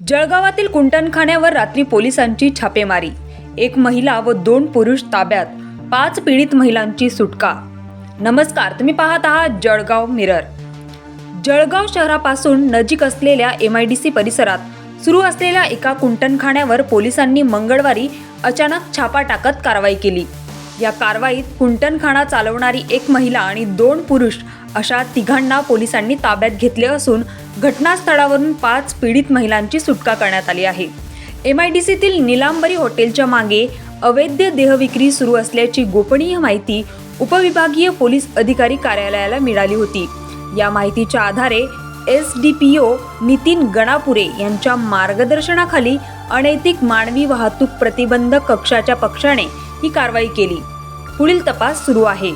जळगावातील कुंटणखान्यावर रात्री पोलिसांची छापेमारी। एक महिला व 2 पुरुष ताब्यात, 5 पीडित महिलांची सुटका। नमस्कार, तुम्ही पाहत आहात जळगाव मिरर। जळगाव शहरापासून नजीक असलेल्या MIDC परिसरात सुरू असलेल्या एका कुंटणखान्यावर पोलिसांनी मंगळवारी अचानक छापा टाकत कारवाई केली। या कारवाईत कुंटणखाना चालवणारी एक महिला आणि 2 पुरुष अशा तिघांना पोलिसांनी ताब्यात घेतले असून घटनास्थळावरून 5 पीडित महिलांची सुटका करण्यात आली आहे। MIDCतील निलांबरी हॉटेलच्या मागे अवैध देहविक्री सुरू असल्याची गोपनीय माहिती उपविभागीय पोलीस अधिकारी कार्यालयाला मिळाली होती। या माहितीच्या आधारे SDPO नितीन गणापुरे यांच्या मार्गदर्शनाखाली अनैतिक मानवी वाहतूक प्रतिबंधक कक्षाच्या पक्षाने ही कारवाई केली। पुढील तपास सुरू आहे।